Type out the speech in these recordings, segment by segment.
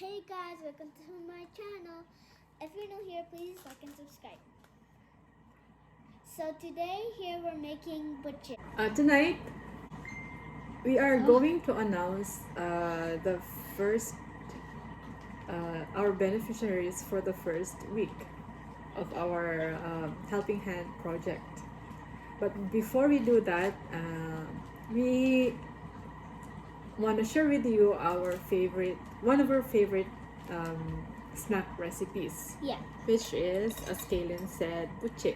Hey guys, welcome to my channel. If you're new here, please like and subscribe. So today here we're making Buchi. Tonight, we are going to announce the first, our beneficiaries for the first week of our Helping Hand project. But before we do that, we want to share with you one of our favorite snack recipes. Yeah. Which is, as Kaylin said, Buchi.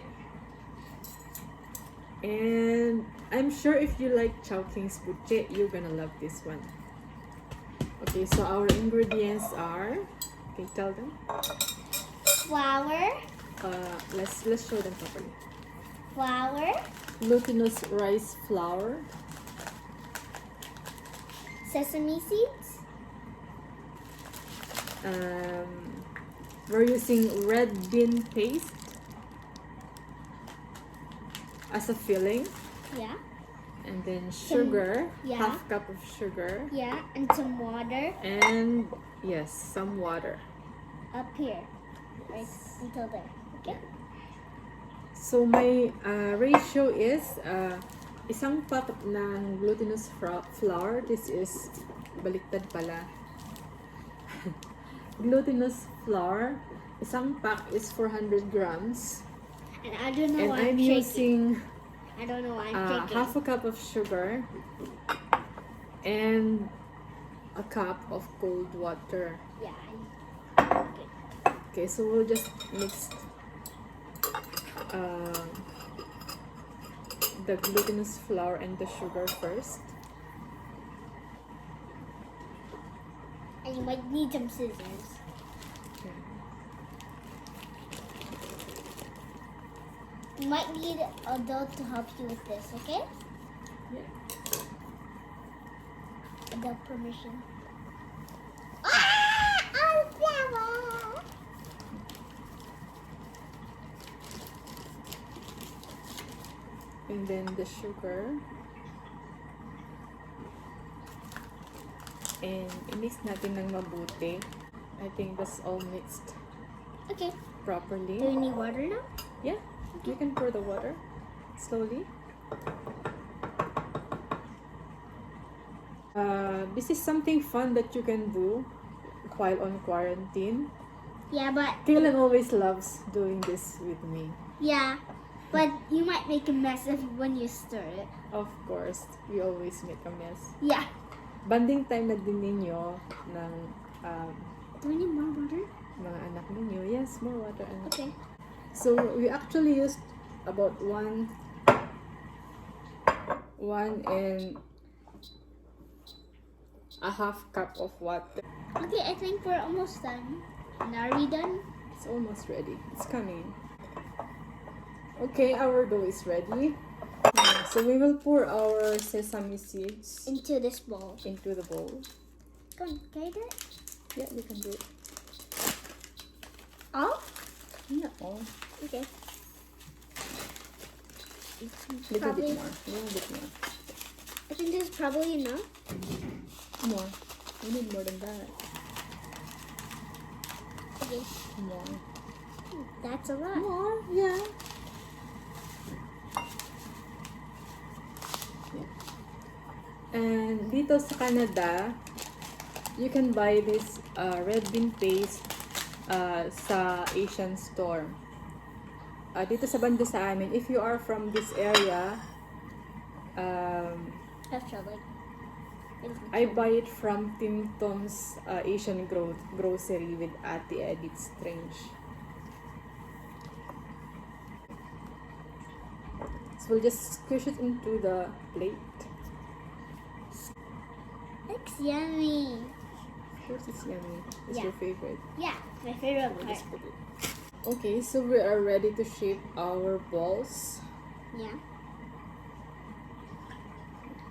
And I'm sure if you like Chowking's Buchi, you're gonna love this one. Okay, so our ingredients are, okay, tell them. Flour. Let's show them properly. Flour. Glutinous rice flour. Sesame seeds. We're using red bean paste as a filling. Yeah. And then sugar, yeah. half cup of sugar. Yeah, and some water. And yes, some water. Up here. Right until there. Okay. So my ratio is isang pack ng glutinous flour. This is baliktad pala. Glutinous flour, isang pack is 400 grams. And I don't know why I'm shaking. using I don't know why I'm shaking. half a cup of sugar and a cup of cold water. Yeah. Okay, so we'll just mix the glutinous flour and the sugar first. And you might need some scissors. Okay. You might need an adult to help you with this, okay? Yeah. Adult permission. Ah! Flower! And then the sugar. And i-mix natin ng mabuti. I think that's all mixed Okay. properly. Do you need water now? Yeah, you can pour the water slowly. This is something fun that you can do while on quarantine. Yeah, but Kaylin always loves doing this with me. yeah, but you might make a mess when you stir it. Of course, we always make a mess. Yeah. Banding time na din ninyo ng Do we need more water? mga anak ninyo. Yes, more water. Anak. Okay. So we actually used about one and a half cup of water. Okay, I think we're almost done. And are we done? It's almost ready. It's coming. Okay, our dough is ready. So we will pour our sesame seeds Into this bowl. into the bowl. Go on, can I do it? Yeah, you can do it. All? Yeah, all. Okay. Little bit more. Little bit more. I think this is probably enough. More. We need more than that. Okay. More. That's a lot. More. Yeah. And dito sa Canada, you can buy this red bean paste sa Asian store. Dito sa banda sa amin, if you are from this area, That's trouble. I buy it from Tim Tom's Asian Grocery with Ate Edith Strange. So we'll just squish it into the plate. Looks yummy. Of course it's yummy. It's Yeah. your favorite. Yeah, my favorite We'll part. just put it. Okay, so we are ready to shape our balls. Yeah.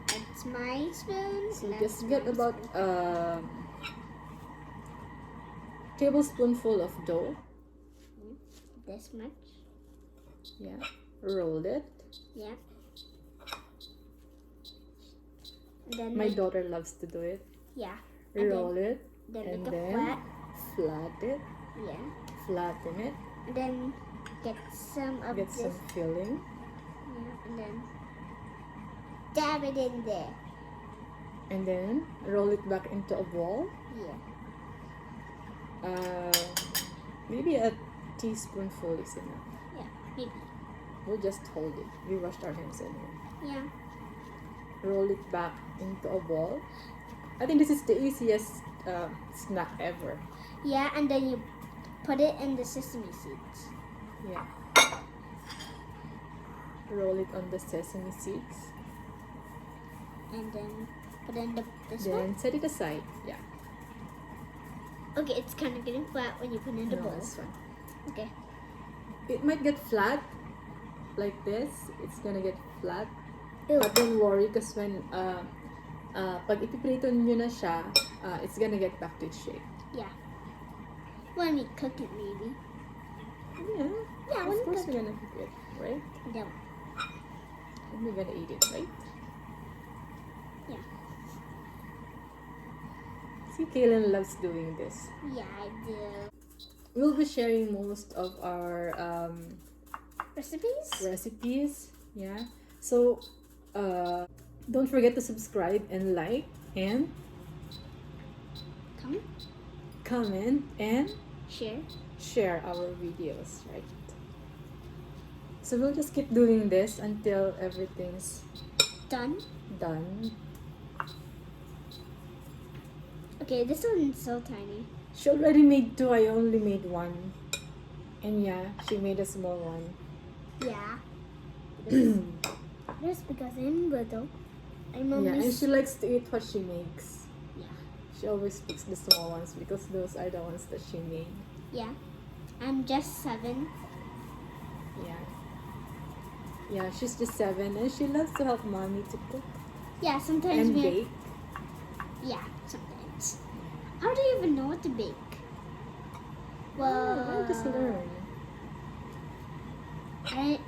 That's my spoon. So That's just get my about spoon. a tablespoonful of dough. This much. Yeah. Roll it. Yeah. And then My daughter loves to do it. yeah. And Roll it. Then and make a then flat. flat it, Yeah. flatten it, And then get some of get this. some filling, Yeah, and then dab it in there. and then roll it back into a ball. Yeah. Maybe a teaspoonful is enough. Yeah. Maybe. We'll just hold it. We washed our hands anyway. Yeah. Roll it back into a ball. I think this is the easiest snack ever. Yeah, and then you put it in the sesame seeds. Yeah. Roll it on the sesame seeds. And then put in this Then one. set it aside. Yeah. Okay, it's kind of getting flat when you put it in the No, bowl. that's fine. Okay. It might get flat like this. It's gonna get flat. Ew. But don't worry because when pag ipiprito nyo na siya, it's gonna get back to its shape. Yeah. When we cook it, maybe. Yeah. Yeah, when Of we course cook we're gonna cook it, right? it. Yeah. And we're gonna eat it, right? Yeah. See, Kaylin loves doing this. Yeah, I do. We'll be sharing most of our Recipes? recipes. Yeah. So, don't forget to subscribe and like and Comment, comment and share. share our videos, right? So we'll just keep doing this until everything's Done. done. Okay, this one's so tiny. She already made two, I only made one. And yeah, she made a small one. Yeah. Just because I'm little. I'm only. Yeah, and she likes to eat what she makes. Yeah. She always picks the small ones because those are the ones that she made. Yeah. I'm just 7. Yeah. Yeah, she's just 7 and she loves to help mommy to cook Yeah, sometimes and we. bake. Yeah, sometimes. How do you even know what to bake? Well, just learn. I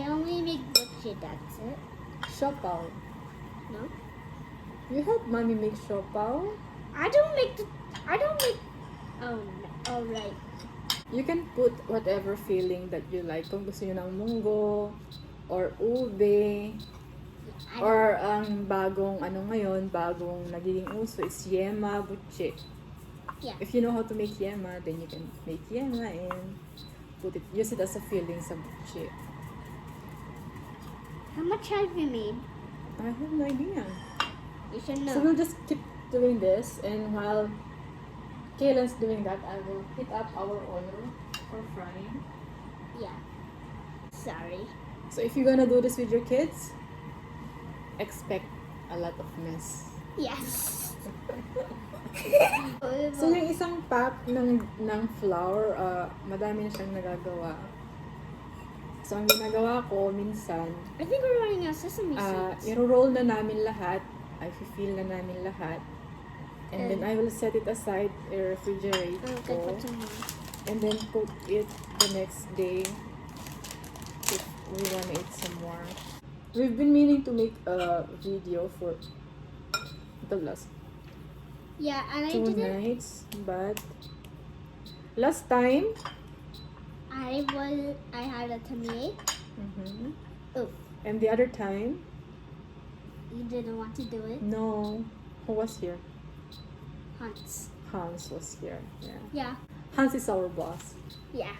only make Buchi, that's it. Siopaw. No? You help mommy make siopaw? I don't make. Oh, no. Oh, right. You can put whatever filling that you like. Kung gusto nyo ng munggo, or ube, or ang bagong ano ngayon, bagong nagiging uso is yema, buchi. Yeah. If you know how to make yema, then you can make yema and use it as a filling sa buchi. How much have you made? I have no idea. You should know. So we'll just keep doing this, and while Kaylin's doing that, I will heat up our oil for frying. Yeah. Sorry. So if you're gonna do this with your kids, expect a lot of mess. Yes. So yung isang pack ng flour, madami na siyang nagagawa. So ang ginagawa ko minsan, I think we're running out of sesame seeds. i-roll na namin lahat, i-fill na namin lahat. And then I will set it aside, refrigerate Okay, ko, put some more. and then cook it the next day if we wanna eat some more. We've been meaning to make a video for the last Yeah, and I 2 didn't. nights, but last time, I had a tummy ache. Oh, and the other time, you didn't want to do it. no, who was here? Hans. Hans was here. Yeah, Yeah. Hans is our boss. Yeah.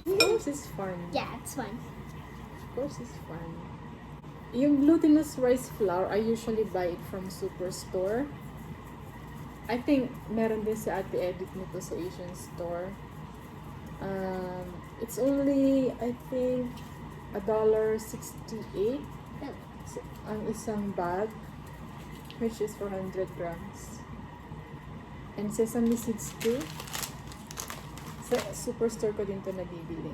Of course, it's fun. Yeah, it's fun. Of course, it's fun. Yung glutinous rice flour, I usually buy it from Superstore. I think meron din sa Ate Edith nito sa Asian store. It's only, I think, $1.68 ang isang bag, which is 400 grams. And sesame seeds too. Sa Superstore ko din to nabibili.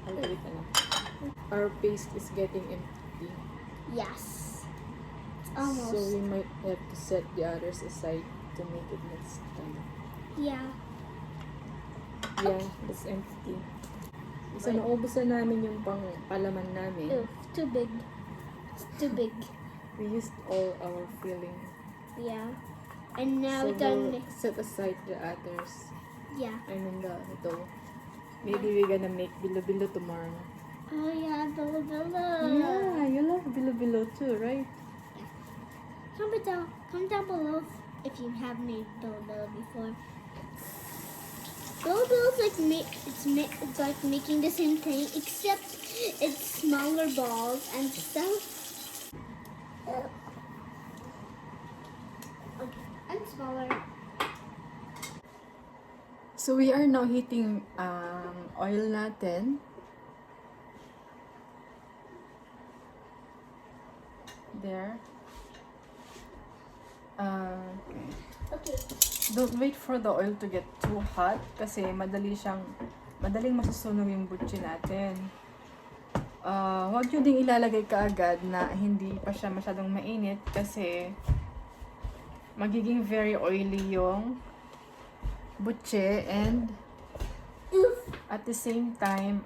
I'll wait na lang. Our paste is getting empty. Yes. Almost. So we might have to set the others aside to make it next time. Yeah. Yeah, it's empty. So naubos na namin yung palaman namin. Ew, too big. It's too big. We used all our filling. Yeah. And now So we're gonna we'll make, set aside the others. yeah. I mean the dough. Maybe we're gonna make bilo-bilo tomorrow. Oh yeah, Bella Yeah, you love bilo-bilo too, right? Comment down below if you have made Bella before. Bella it's like making the same thing except it's smaller balls and stuff. Okay, and smaller. So we are now heating oil natin. There. Okay. Okay. Don't wait for the oil to get too hot kasi madaling masusunog yung butchi natin. Huwag nyo ding ilalagay kaagad na hindi pa siya masyadong mainit kasi magiging very oily yung butchi and at the same time,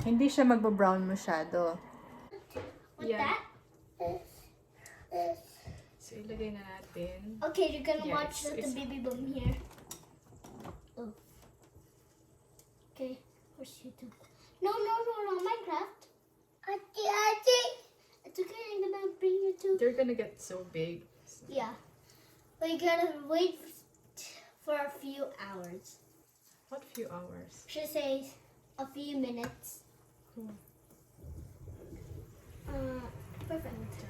hindi siya magbo-brown masyado. With that? So, ilagay na natin. Okay, you're gonna Yes, watch the it's- baby boom here. Oh. Okay, where's YouTube? No, Minecraft. It's okay, I'm gonna bring you to. They're gonna get so big. Yeah. But you gotta wait for a few hours. What few hours? Should say a few minutes. Cool. Perfect.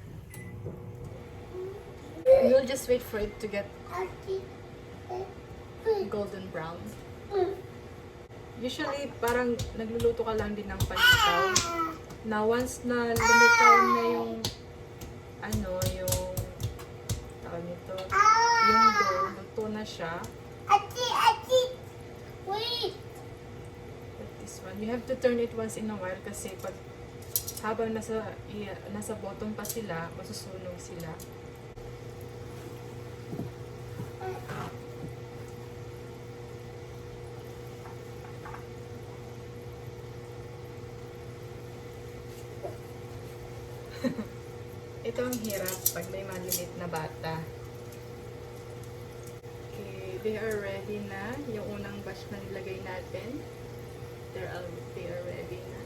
We'll just wait for it to get golden brown. Usually, parang nagluluto ka lang din ng panitaw. Na once na lumitaw na yung yung tawag nito, yung dough, luto na siya. Wait! Like this one. You have to turn it once in a while kasi pag habang nasa bottom pa sila, masusunog sila. Ito ang hirap pag may malilit na bata. Okay, they are ready na. Yung unang batch na nilagay natin. They are ready na.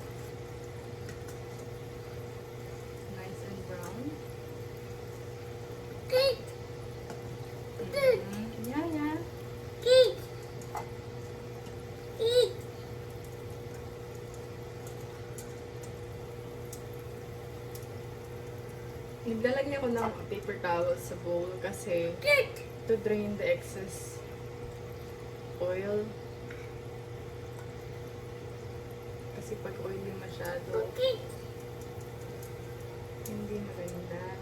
Nice and brown. Cake! Yeah. Cake! Cake! Naglalagay ako ng paper towel sa bowl kasi Cake! to drain the excess oil. Kasi pag oily masyado, Cake! hindi maganda.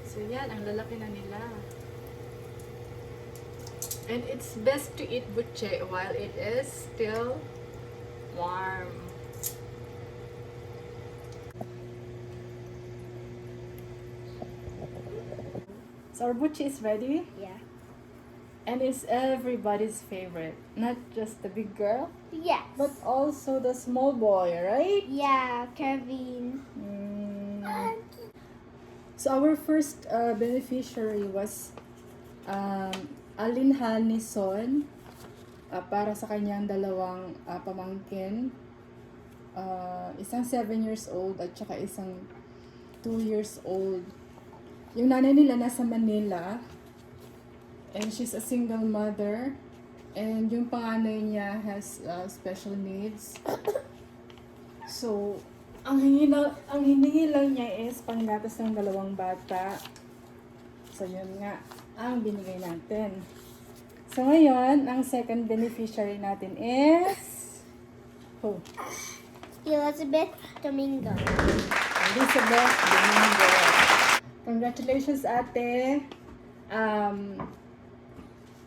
So yan, ang lalaki na nila. And it's best to eat buche while it is still warm. So our buchi is ready. Yeah. And it's everybody's favorite. Not just the big girl, Yes. but also the small boy, right? Yeah, Kevin. So our first beneficiary was Alinhan ni Son para sa kanyang dalawang pamangkin. Isang 7 years old at saka isang 2 years old. Yung nanay nila nasa Manila. And she's a single mother. And yung panganay niya has special needs. So, ang hiningi lang niya is panggatas ng dalawang bata. So, yun nga ang binigay natin. So, ngayon, ang second beneficiary natin is Elizabeth Domingo. Elizabeth Domingo. Congratulations, ate.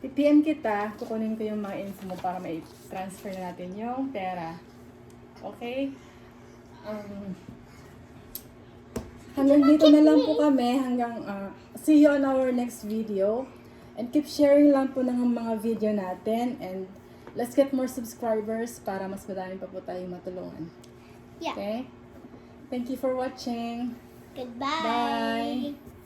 PM kita, kukunin ko yung mga info mo para mai-transfer na natin yung pera. Okay? Hanggang dito na lang po kami. See you on our next video. And keep sharing lang po ng mga video natin. And let's get more subscribers para mas madami pa po tayong matulungan. Yeah. Okay? Thank you for watching. Goodbye. Bye.